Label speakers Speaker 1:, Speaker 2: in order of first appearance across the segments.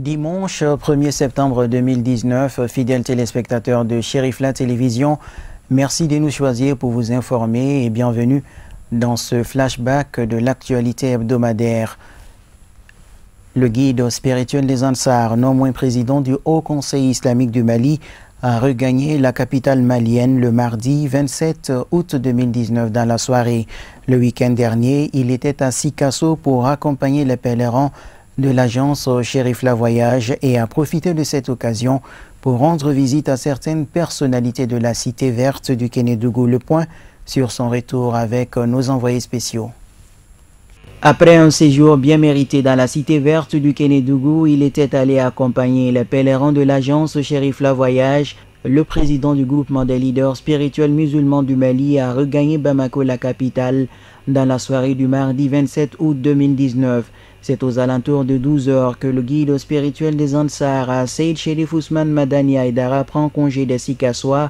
Speaker 1: Dimanche 1er septembre 2019, fidèles téléspectateurs de Cherifla Télévision, merci de nous choisir pour vous informer et bienvenue dans ce flashback de l'actualité hebdomadaire. Le guide spirituel des Ansars, non moins président du Haut Conseil islamique du Mali, a regagné la capitale malienne le mardi 27 août 2019 dans la soirée. Le week-end dernier, il était à Sikasso pour accompagner les pèlerins de l'agence Cherifla Voyage et a profité de cette occasion pour rendre visite à certaines personnalités de la cité verte du Kénédougou. Le point sur son retour avec nos envoyés spéciaux. Après un séjour bien mérité dans la cité verte du Kénédougou, il était allé accompagner les pèlerins de l'agence Cherifla Voyage. Le président du groupement des leaders spirituels musulmans du Mali a regagné Bamako, la capitale, dans la soirée du mardi 27 août 2019. C'est aux alentours de 12 heures que le guide spirituel des Ansars, Seyd Cherif Ousmane Madani Aïdara, prend congé des Sikassois,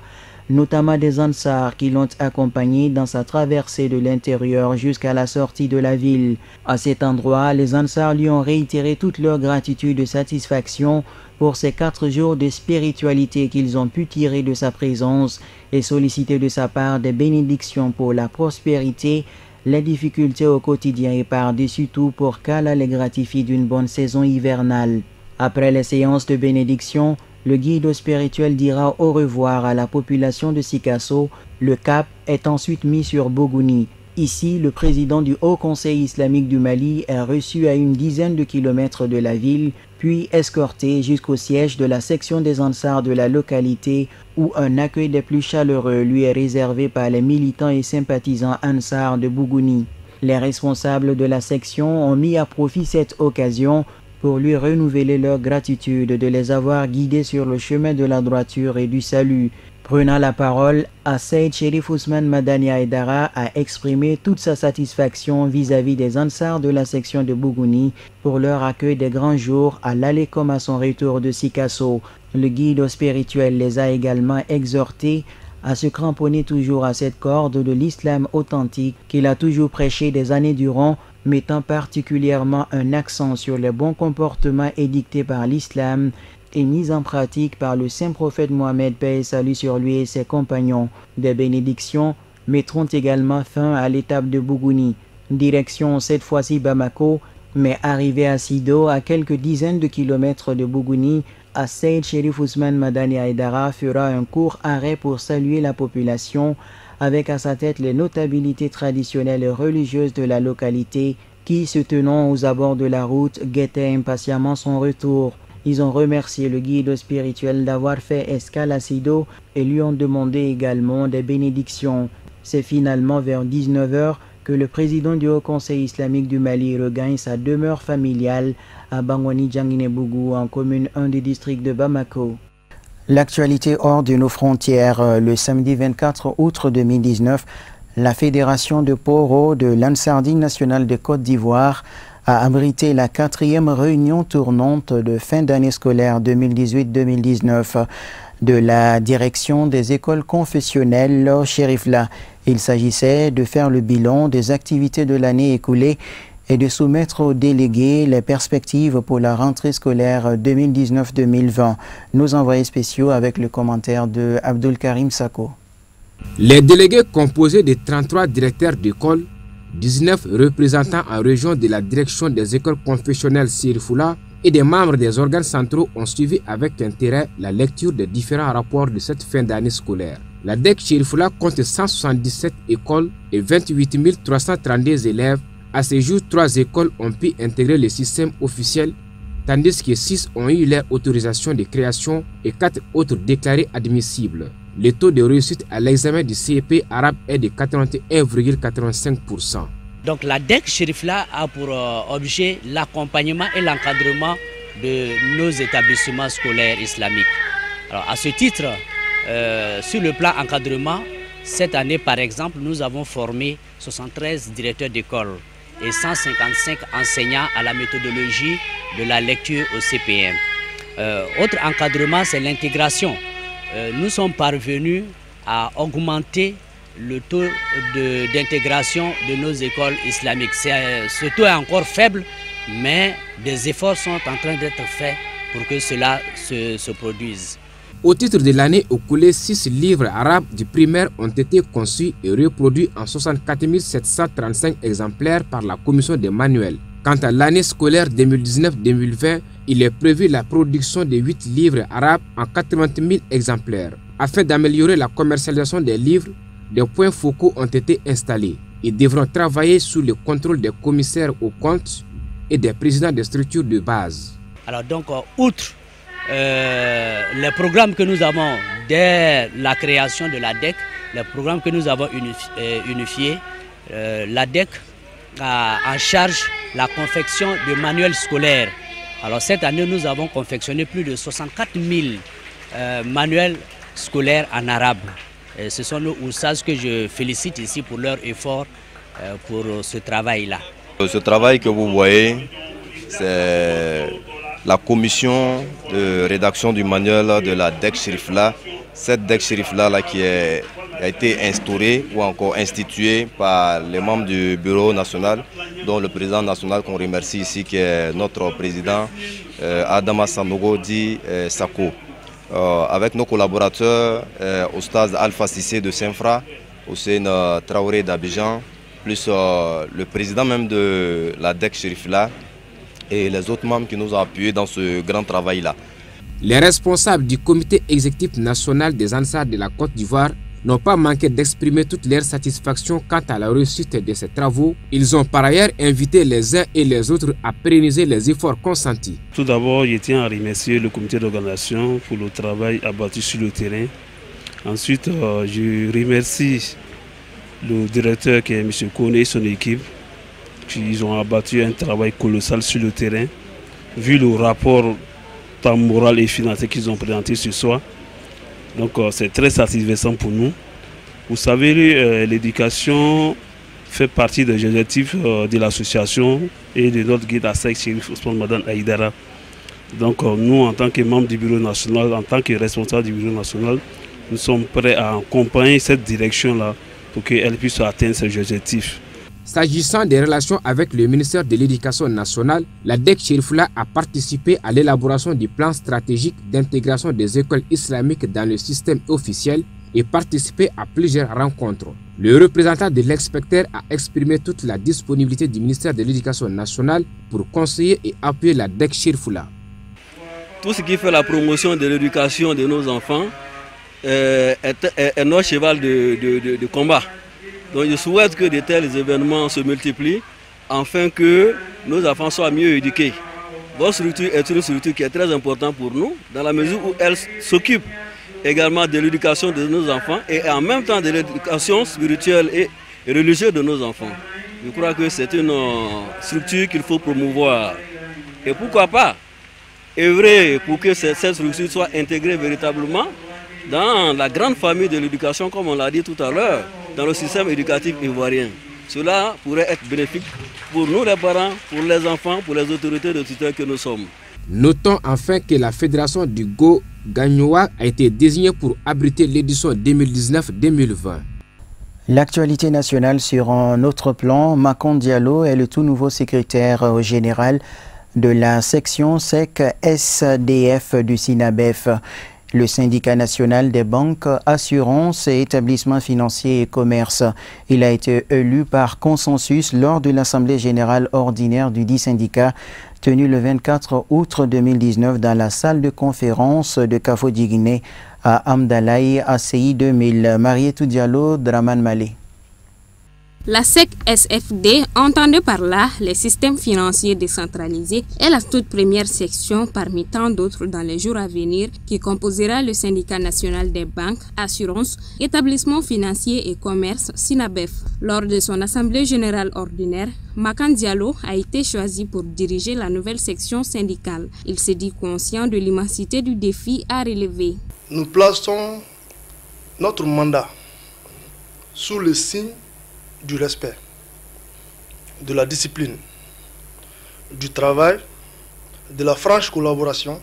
Speaker 1: notamment des Ansars qui l'ont accompagné dans sa traversée de l'intérieur jusqu'à la sortie de la ville. À cet endroit, les Ansars lui ont réitéré toute leur gratitude et satisfaction pour ces 4 jours de spiritualité qu'ils ont pu tirer de sa présence et solliciter de sa part des bénédictions pour la prospérité, les difficultés au quotidien et par-dessus tout pour qu'Allah les gratifie d'une bonne saison hivernale. Après les séances de bénédiction, le guide spirituel dira au revoir à la population de Sikasso. Le cap est ensuite mis sur Bougouni. Ici, le président du Haut Conseil islamique du Mali est reçu à une dizaine de kilomètres de la ville, puis escorté jusqu'au siège de la section des Ansars de la localité, où un accueil des plus chaleureux lui est réservé par les militants et sympathisants Ansars de Bougouni. Les responsables de la section ont mis à profit cette occasion pour lui renouveler leur gratitude de les avoir guidés sur le chemin de la droiture et du salut. Prenant la parole, Seyd Cherif Ousmane Madani Aïdara a exprimé toute sa satisfaction vis-à-vis des Ansars de la section de Bougouni pour leur accueil des grands jours à l'aller comme à son retour de Sikasso. Le guide spirituel les a également exhortés à se cramponner toujours à cette corde de l'islam authentique qu'il a toujours prêché des années durant, mettant particulièrement un accent sur les bons comportements édictés par l'islam et mis en pratique par le saint prophète Mohammed, paix et salut sur lui et ses compagnons. Des bénédictions mettront également fin à l'étape de Bougouni. Direction cette fois-ci Bamako, mais arrivé à Sido, à quelques dizaines de kilomètres de Bougouni, Seyd Cherif Ousmane Madani Aïdara fera un court arrêt pour saluer la population, avec à sa tête les notabilités traditionnelles et religieuses de la localité qui, se tenant aux abords de la route, guettaient impatiemment son retour. Ils ont remercié le guide spirituel d'avoir fait escale à Sido et lui ont demandé également des bénédictions. C'est finalement vers 19 h que le président du Haut Conseil islamique du Mali regagne sa demeure familiale à Bangwani Djanguinebougou, en commune 1 du district de Bamako. L'actualité hors de nos frontières. Le samedi 24 août 2019, la Fédération de Poro de l'Ansardine nationale de Côte d'Ivoire a abrité la 4e réunion tournante de fin d'année scolaire 2018-2019 de la direction des écoles confessionnelles Cherifla. Il s'agissait de faire le bilan des activités de l'année écoulée et de soumettre aux délégués les perspectives pour la rentrée scolaire 2019-2020. Nos envoyés spéciaux avec le commentaire de Abdul Karim Sako.
Speaker 2: Les délégués composés de 33 directeurs d'école, 19 représentants en région de la direction des écoles confessionnelles Cherifla et des membres des organes centraux ont suivi avec intérêt la lecture des différents rapports de cette fin d'année scolaire. La DEC Cherifla compte 177 écoles et 28 332 élèves. À ce jour, 3 écoles ont pu intégrer le système officiel, tandis que 6 ont eu leur autorisation de création et 4 autres déclarées admissibles. Le taux de réussite à l'examen du CEP arabe est de 81,85%.
Speaker 3: Donc la DEC Cherifla a pour objet l'accompagnement et l'encadrement de nos établissements scolaires islamiques. Alors à ce titre, sur le plan encadrement, cette année par exemple, nous avons formé 73 directeurs d'école et 155 enseignants à la méthodologie de la lecture au CPM. Autre encadrement, c'est l'intégration. Nous sommes parvenus à augmenter le taux d'intégration de nos écoles islamiques. Ce taux est encore faible, mais des efforts sont en train d'être faits pour que cela se produise.
Speaker 2: Au titre de l'année écoulée, 6 livres arabes du primaire ont été conçus et reproduits en 64 735 exemplaires par la commission des manuels. Quant à l'année scolaire 2019-2020, il est prévu la production de 8 livres arabes en 80 000 exemplaires. Afin d'améliorer la commercialisation des livres, des points focaux ont été installés. Ils devront travailler sous le contrôle des commissaires aux comptes et des présidents des structures de base.
Speaker 3: Alors donc, outre les programmes que nous avons dès la création de l'ADEC, les programmes que nous avons unifiés, l'ADEC a en charge la confection de manuels scolaires. Alors cette année, nous avons confectionné plus de 64 000 manuels scolaires en arabe. Et ce sont nos Oussas que je félicite ici pour leur effort pour ce travail-là.
Speaker 4: Ce travail que vous voyez, c'est la commission de rédaction du manuel de la DEC Chérifla. Cette DEC Chérifla qui a été instaurée ou encore instituée par les membres du bureau national, dont le président national qu'on remercie ici, qui est notre président Adama Sanogo Di Sako. Avec nos collaborateurs, Oustaz Alpha Sissé de Saint-Fra, Hussein Traoré d'Abidjan, plus le président même de la DEC Chérifla et les autres membres qui nous ont appuyés dans ce grand travail-là.
Speaker 2: Les responsables du comité exécutif national des Ansars de la Côte d'Ivoire n'ont pas manqué d'exprimer toute leur satisfaction quant à la réussite de ces travaux. Ils ont par ailleurs invité les uns et les autres à pérenniser les efforts consentis.
Speaker 5: Tout d'abord, je tiens à remercier le comité d'organisation pour le travail abattu sur le terrain. Ensuite, je remercie le directeur qui est M. Kone et son équipe. Ils ont abattu un travail colossal sur le terrain. Vu le rapport tant moral et financier qu'ils ont présenté ce soir. Donc c'est très satisfaisant pour nous. Vous savez, l'éducation fait partie des objectifs de l'association et de notre guide à Sex Chérif Ousmane Madane Aïdara. Donc nous, en tant que membres du bureau national, en tant que responsables du bureau national, nous sommes prêts à accompagner cette direction-là pour qu'elle puisse atteindre ses objectifs.
Speaker 2: S'agissant des relations avec le ministère de l'Éducation nationale, la DEC Chérifla a participé à l'élaboration du plan stratégique d'intégration des écoles islamiques dans le système officiel et participé à plusieurs rencontres. Le représentant de l'inspecteur a exprimé toute la disponibilité du ministère de l'Éducation nationale pour conseiller et appuyer la DEC Chérifla.
Speaker 6: Tout ce qui fait la promotion de l'éducation de nos enfants est notre cheval de combat. Donc je souhaite que de tels événements se multiplient afin que nos enfants soient mieux éduqués. Votre structure est une structure qui est très importante pour nous dans la mesure où elle s'occupe également de l'éducation de nos enfants et en même temps de l'éducation spirituelle et religieuse de nos enfants. Je crois que c'est une structure qu'il faut promouvoir. Et pourquoi pas œuvrer pour que cette structure soit intégrée véritablement dans la grande famille de l'éducation, comme on l'a dit tout à l'heure, dans le système éducatif ivoirien. Cela pourrait être bénéfique pour nous les parents, pour les enfants, pour les autorités de tutelle que nous sommes.
Speaker 2: Notons enfin que la fédération du Go Gagnoa a été désignée pour abriter l'édition 2019-2020.
Speaker 1: L'actualité nationale sur un autre plan, Makan Diallo est le tout nouveau secrétaire général de la section SEC SDF du SINABEF. Le syndicat national des banques, assurances et établissements financiers et commerce. Il a été élu par consensus lors de l'Assemblée générale ordinaire du dit syndicat tenue le 24 août 2019 dans la salle de conférence de Kafo-Diguiné à Amdalaï, ACI 2000. Marietou Diallo, Draman Malé.
Speaker 7: La SEC SFD, entendue par là les systèmes financiers décentralisés, est la toute première section parmi tant d'autres dans les jours à venir qui composera le syndicat national des banques, assurances, établissements financiers et commerce SINABEF. Lors de son assemblée générale ordinaire, Makan Diallo a été choisi pour diriger la nouvelle section syndicale. Il s'est dit conscient de l'immensité du défi à relever.
Speaker 8: Nous plaçons notre mandat sous le signe du respect, de la discipline, du travail, de la franche collaboration,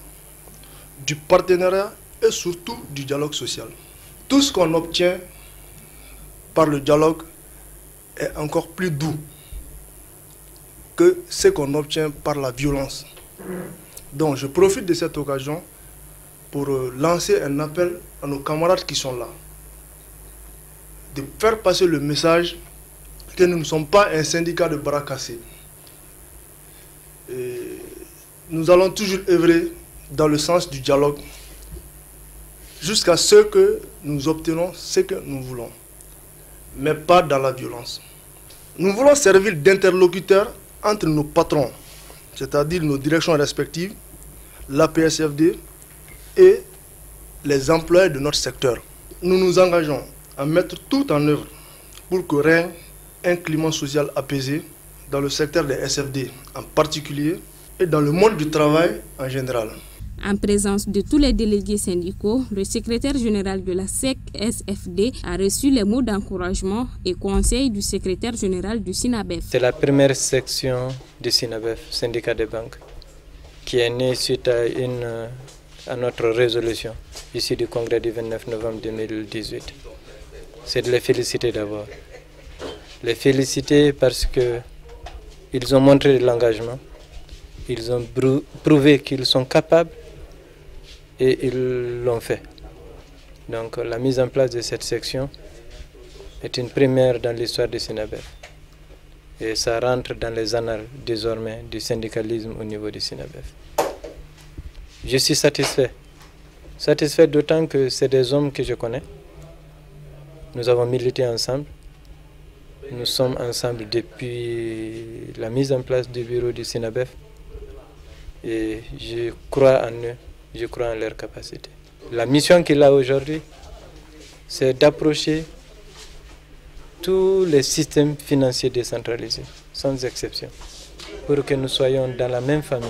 Speaker 8: du partenariat et surtout du dialogue social. Tout ce qu'on obtient par le dialogue est encore plus doux que ce qu'on obtient par la violence. Donc je profite de cette occasion pour lancer un appel à nos camarades qui sont là, de faire passer le message que nous ne sommes pas un syndicat de bras cassés. Et nous allons toujours œuvrer dans le sens du dialogue jusqu'à ce que nous obtenons ce que nous voulons, mais pas dans la violence. Nous voulons servir d'interlocuteur entre nos patrons, c'est-à-dire nos directions respectives, l'APSFD et les employés de notre secteur. Nous nous engageons à mettre tout en œuvre pour que règne un climat social apaisé dans le secteur des SFD en particulier et dans le monde du travail en général.
Speaker 7: En présence de tous les délégués syndicaux, le secrétaire général de la SEC-SFD a reçu les mots d'encouragement et conseils du secrétaire général du SYNABEF.
Speaker 9: C'est la première section du SYNABEF, syndicat des banques, qui est née suite à notre résolution issue du congrès du 29 novembre 2018. C'est de les féliciter d'abord. Les féliciter parce qu'ils ont montré de l'engagement, ils ont prouvé qu'ils sont capables et ils l'ont fait. Donc la mise en place de cette section est une première dans l'histoire du SYNABEF. Et ça rentre dans les annales désormais du syndicalisme au niveau du SYNABEF. Je suis satisfait. Satisfait d'autant que c'est des hommes que je connais. Nous avons milité ensemble. Nous sommes ensemble depuis la mise en place du bureau du SYNABEF. Et je crois en eux, je crois en leur capacité. La mission qu'il a aujourd'hui, c'est d'approcher tous les systèmes financiers décentralisés, sans exception, pour que nous soyons dans la même famille.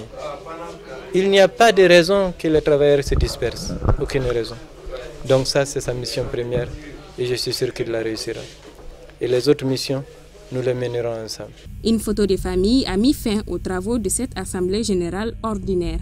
Speaker 9: Il n'y a pas de raison que les travailleurs se dispersent, aucune raison. Donc ça, c'est sa mission première et je suis sûr qu'il la réussira. Et les autres missions, nous les mènerons ensemble.
Speaker 7: Une photo de famille a mis fin aux travaux de cette Assemblée générale ordinaire.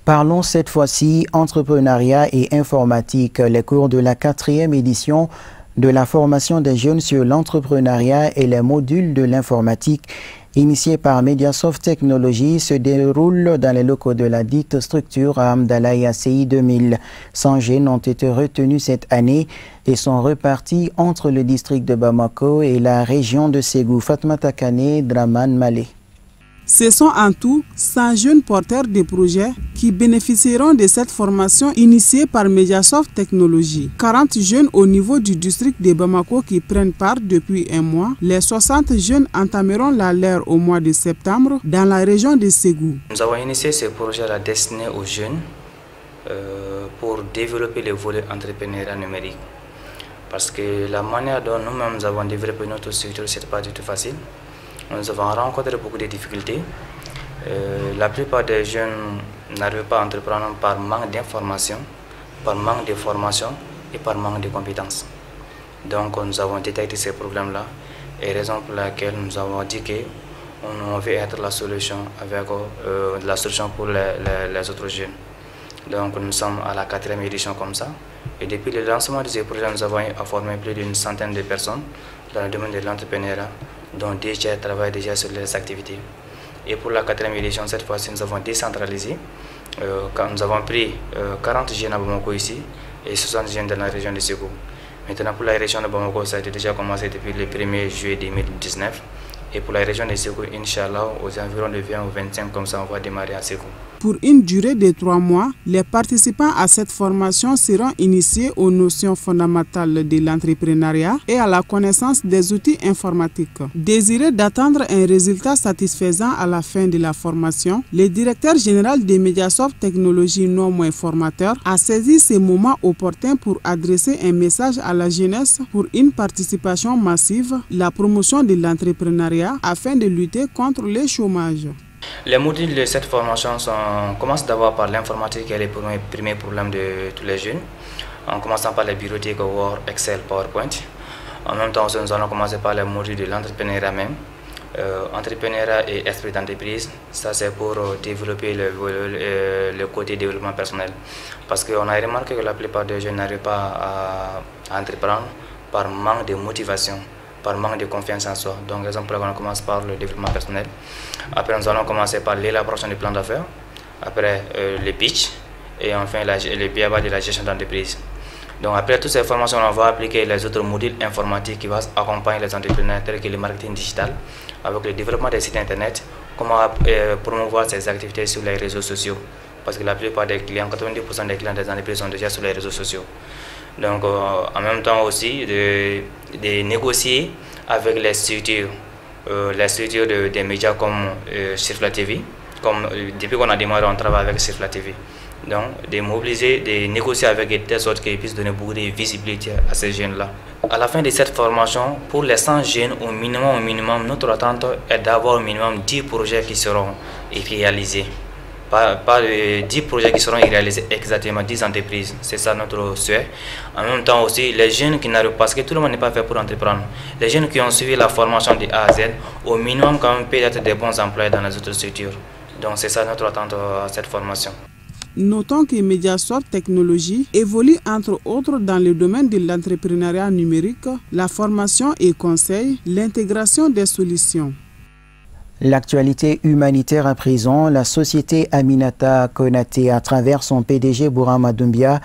Speaker 1: Parlons cette fois-ci entrepreneuriat et informatique. Les cours de la 4e édition de la formation des jeunes sur l'entrepreneuriat et les modules de l'informatique initiés par Mediasoft Technologies se déroulent dans les locaux de la dite structure à Amdalaï ACI 2000. 100 jeunes ont été retenus cette année et sont repartis entre le district de Bamako et la région de Ségou. Fatmata Kane, Draman Malé.
Speaker 10: Ce sont en tout 100 jeunes porteurs de projets qui bénéficieront de cette formation initiée par Mediasoft Technologies. 40 jeunes au niveau du district de Bamako qui prennent part depuis un mois. Les 60 jeunes entameront la leur au mois de septembre dans la région de Ségou.
Speaker 11: Nous avons initié ce projet-là destiné aux jeunes pour développer le volet entrepreneuriat numérique. Parce que la manière dont nous-mêmes nous avons développé notre structure, ce n'est pas du tout facile. Nous avons rencontré beaucoup de difficultés. La plupart des jeunes n'arrivent pas à entreprendre par manque d'information, par manque de formation et par manque de compétences. Donc nous avons détecté ces problèmes-là et raison pour laquelle nous avons dit qu'on veut être la solution pour les autres jeunes. Donc nous sommes à la 4e édition comme ça. Et depuis le lancement de ces projets, nous avons formé plus d'une centaine de personnes dans le domaine de l'entrepreneuriat, dont déjà travaillent déjà sur les activités. Et pour la 4e édition, cette fois-ci, nous avons décentralisé. Nous avons pris 40 jeunes à Bamako ici et 60 jeunes dans la région de Ségou. Maintenant, pour la région de Bamako, ça a déjà commencé depuis le 1er juillet 2019. Et pour la région de Ségou, Inch'Allah, aux environs de 20 ou 25, comme ça, on va démarrer à Ségou.
Speaker 10: Pour une durée de 3 mois, les participants à cette formation seront initiés aux notions fondamentales de l'entrepreneuriat et à la connaissance des outils informatiques. Désiré d'atteindre un résultat satisfaisant à la fin de la formation, le directeur général de Mediasoft Technologies, non moins formateur, a saisi ces moments opportuns pour adresser un message à la jeunesse pour une participation massive, la promotion de l'entrepreneuriat afin de lutter contre le chômage.
Speaker 11: Les modules de cette formation commencent d'abord par l'informatique qui est le premier problème de tous les jeunes, en commençant par les bureautiques Word, Excel, PowerPoint. En même temps, nous allons commencer par les modules de l'entrepreneuriat même. Entrepreneuriat et esprit d'entreprise, ça c'est pour développer le côté développement personnel. Parce qu'on a remarqué que la plupart des jeunes n'arrivent pas à entreprendre par manque de motivation, par manque de confiance en soi. Donc, exemple, on commence par le développement personnel. Après, nous allons commencer par l'élaboration du plan d'affaires. après le pitch et enfin le BABA de la gestion d'entreprise. Donc après toutes ces formations, on va appliquer les autres modules informatiques qui vont accompagner les entrepreneurs tels que le marketing digital, avec le développement des sites internet, comment promouvoir ces activités sur les réseaux sociaux. Parce que la plupart des clients, 90% des clients des entreprises sont déjà sur les réseaux sociaux. Donc en même temps aussi de négocier avec les structures des médias comme Sirfla TV. Depuis qu'on a démarré, on travaille avec Sirfla TV. Donc de mobiliser, de négocier avec eux telle sorte qu'ils puissent donner beaucoup de visibilité à ces jeunes-là. À la fin de cette formation, pour les 100 jeunes, au minimum, notre attente est d'avoir au minimum 10 projets qui seront réalisés. Pas 10 projets qui seront réalisés exactement, 10 entreprises, c'est ça notre souhait. En même temps aussi, les jeunes qui n'arrivent pas, parce que tout le monde n'est pas fait pour entreprendre. Les jeunes qui ont suivi la formation de A à Z, au minimum quand même peut être des bons employés dans les autres structures. Donc c'est ça notre attente à cette formation.
Speaker 10: Notons que Mediasoft Technologies évolue entre autres dans le domaine de l'entrepreneuriat numérique, la formation et conseil, l'intégration des solutions.
Speaker 1: L'actualité humanitaire à présent, la société Aminata Konaté, à travers son PDG Bourama Doumbia,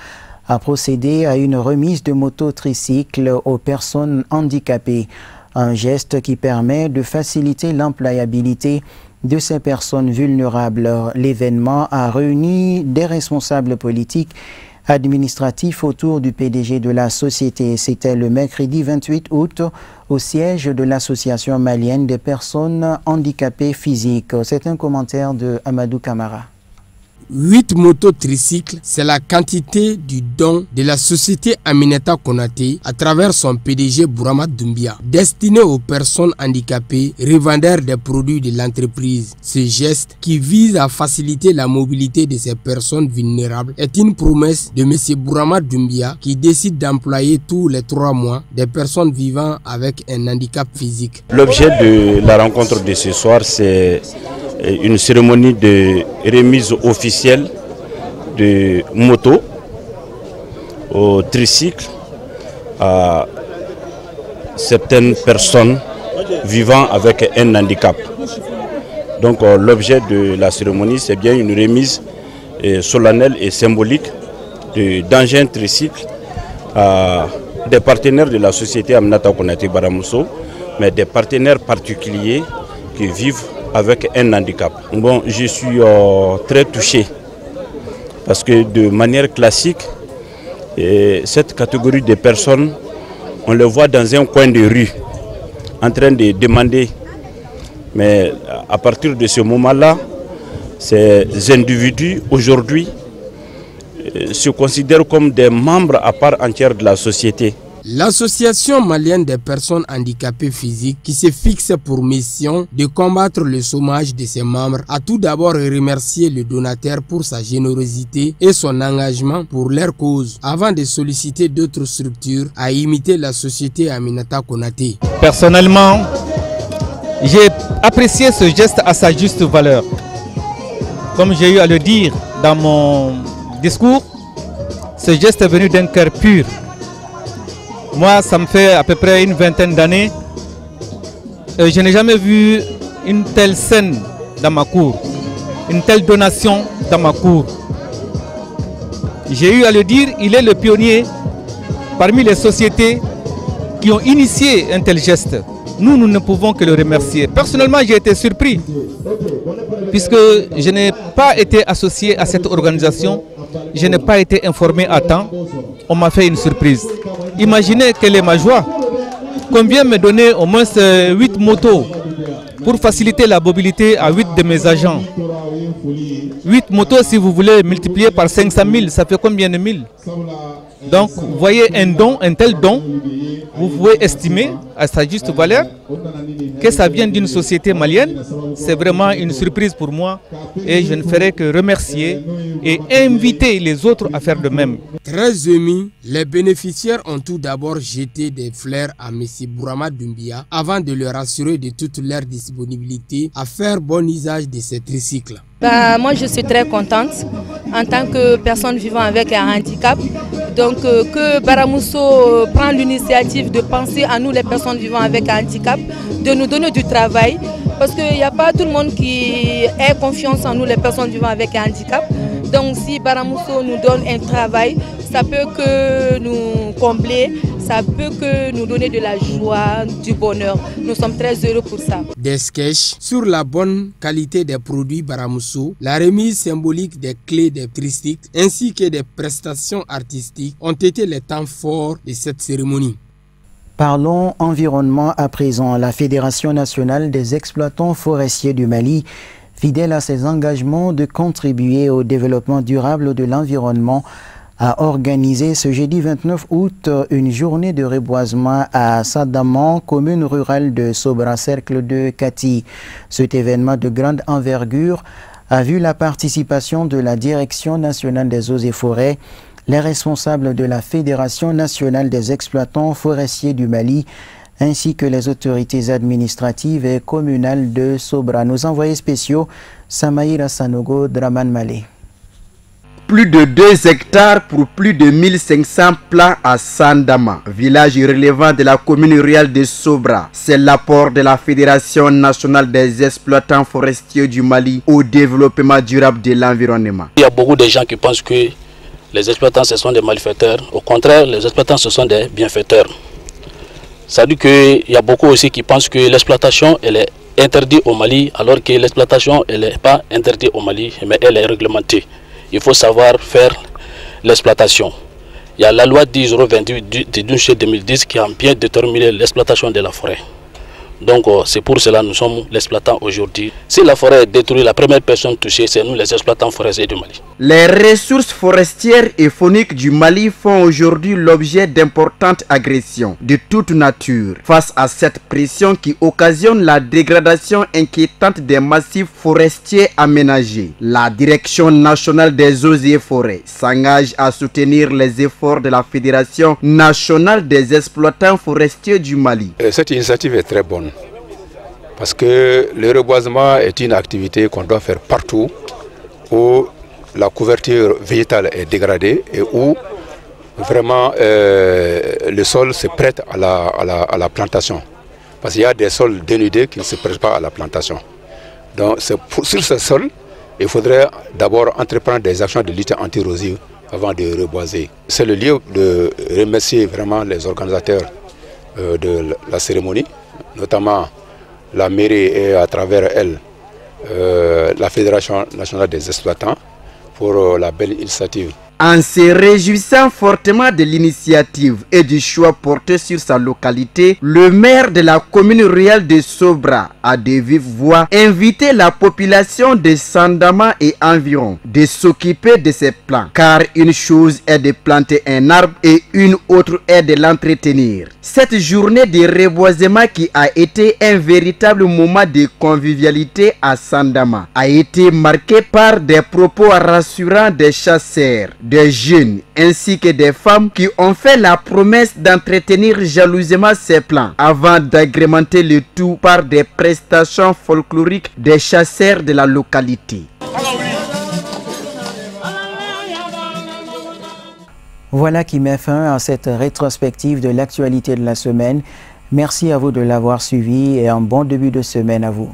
Speaker 1: a procédé à une remise de mototricycles aux personnes handicapées. Un geste qui permet de faciliter l'employabilité de ces personnes vulnérables. L'événement a réuni des responsables politiques administratifs autour du PDG de la société. C'était le mercredi 28 août au siège de l'association malienne des personnes handicapées physiques. C'est un commentaire de Amadou Kamara.
Speaker 2: 8 mototricycles, c'est la quantité du don de la société Aminata Konaté à travers son PDG Bourama Doumbia, destiné aux personnes handicapées, revendeurs des produits de l'entreprise. Ce geste, qui vise à faciliter la mobilité de ces personnes vulnérables, est une promesse de M. Bourama Doumbia qui décide d'employer tous les 3 mois des personnes vivant avec un handicap physique.
Speaker 12: L'objet de la rencontre de ce soir, c'est une cérémonie de remise officielle de moto au tricycle à certaines personnes vivant avec un handicap. Donc l'objet de la cérémonie, c'est bien une remise solennelle et symbolique d'engins tricycles à des partenaires de la société Aminata Konaté Baramousso, mais des partenaires particuliers qui vivent avec un handicap. Bon, je suis très touché parce que de manière classique, cette catégorie de personnes, on les voit dans un coin de rue en train de demander. Mais à partir de ce moment-là, ces individus aujourd'hui se considèrent comme des membres à part entière de la société.
Speaker 2: L'association malienne des personnes handicapées physiques, qui se fixe pour mission de combattre le chômage de ses membres, a tout d'abord remercié le donateur pour sa générosité et son engagement pour leur cause, avant de solliciter d'autres structures à imiter la société Aminata Konaté.
Speaker 13: Personnellement, j'ai apprécié ce geste à sa juste valeur. Comme j'ai eu à le dire dans mon discours, ce geste est venu d'un cœur pur. Moi, ça me fait à peu près une vingtaine d'années. Je n'ai jamais vu une telle scène dans ma cour, une telle donation dans ma cour. J'ai eu à le dire, il est le pionnier parmi les sociétés qui ont initié un tel geste. Nous ne pouvons que le remercier. Personnellement, j'ai été surpris, puisque je n'ai pas été associé à cette organisation, je n'ai pas été informé à temps, on m'a fait une surprise. Imaginez quelle est ma joie, qu'on vient me donner au moins 8 motos pour faciliter la mobilité à 8 de mes agents. 8 motos, si vous voulez multiplier par 500 000, ça fait combien de 1000? Donc, vous voyez un don, un tel don, vous pouvez estimer à sa juste valeur que ça vient d'une société malienne. C'est vraiment une surprise pour moi et je ne ferai que remercier et inviter les autres à faire de même.
Speaker 2: Très émus, les bénéficiaires ont tout d'abord jeté des fleurs à M. Bourama Doumbia avant de leur assurer de toute leur disponibilité à faire bon usage de ces tricycles.
Speaker 14: Moi, je suis très contente en tant que personne vivant avec un handicap. Donc, que Baramousso prend l'initiative de penser à nous, les personnes vivant avec un handicap, de nous donner du travail. Parce qu'il n'y a pas tout le monde qui ait confiance en nous, les personnes vivant avec un handicap. Donc, si Baramousso nous donne un travail, ça peut que nous combler, ça peut que nous donner de la joie, du bonheur. Nous sommes très heureux pour ça.
Speaker 2: Des sketchs sur la bonne qualité des produits Baramousso, la remise symbolique des clés des tricycles ainsi que des prestations artistiques ont été les temps forts de cette cérémonie.
Speaker 1: Parlons environnement à présent. La Fédération nationale des exploitants forestiers du Mali, fidèle à ses engagements de contribuer au développement durable de l'environnement, a organisé ce jeudi 29 août une journée de reboisement à Sadaman, commune rurale de Sobra, cercle de Kati. Cet événement de grande envergure a vu la participation de la Direction nationale des eaux et forêts, les responsables de la Fédération nationale des exploitants forestiers du Mali, ainsi que les autorités administratives et communales de Sobra. Nos envoyés spéciaux, Samaïra Sanogo, Draman Malé.
Speaker 15: Plus de 2 hectares pour plus de 1500 plants à Sandama, village relevant de la commune rurale de Sobra. C'est l'apport de la Fédération nationale des exploitants forestiers du Mali au développement durable de l'environnement.
Speaker 16: Il y a beaucoup de gens qui pensent que les exploitants ce sont des malfaiteurs. Au contraire, les exploitants ce sont des bienfaiteurs. Ça dit qu'il y a beaucoup aussi qui pensent que l'exploitation elle est interdite au Mali, alors que l'exploitation elle n'est pas interdite au Mali, mais elle est réglementée. Il faut savoir faire l'exploitation. Il y a la loi 10/028 du 12 juillet 2010 qui a bien déterminé l'exploitation de la forêt. Donc c'est pour cela que nous sommes l'exploitant aujourd'hui. Si la forêt est détruite, la première personne touchée, c'est nous les exploitants forestiers du Mali.
Speaker 15: Les ressources forestières et fauniques du Mali font aujourd'hui l'objet d'importantes agressions de toute nature. Face à cette pression qui occasionne la dégradation inquiétante des massifs forestiers aménagés, la Direction nationale des eaux et forêts s'engage à soutenir les efforts de la Fédération nationale des exploitants forestiers du Mali.
Speaker 17: Cette initiative est très bonne. Parce que le reboisement est une activité qu'on doit faire partout où la couverture végétale est dégradée et où vraiment le sol se prête à la plantation. Parce qu'il y a des sols dénudés qui ne se prêtent pas à la plantation. Donc sur ce sol, il faudrait d'abord entreprendre des actions de lutte anti-érosive avant de reboiser. C'est le lieu de remercier vraiment les organisateurs de la cérémonie, notamment la mairie et à travers elle la Fédération nationale des exploitants pour la belle initiative.
Speaker 15: En se réjouissant fortement de l'initiative et du choix porté sur sa localité, le maire de la commune rurale de Sobra a de vive voix invité la population de Sandama et environ de s'occuper de ces plants. Car une chose est de planter un arbre et une autre est de l'entretenir. Cette journée de reboisement qui a été un véritable moment de convivialité à Sandama a été marquée par des propos rassurants des chasseurs, des jeunes ainsi que des femmes qui ont fait la promesse d'entretenir jalousement ces plants avant d'agrémenter le tout par des prestations folkloriques des chasseurs de la localité.
Speaker 1: Voilà qui met fin à cette rétrospective de l'actualité de la semaine. Merci à vous de l'avoir suivi et un bon début de semaine à vous.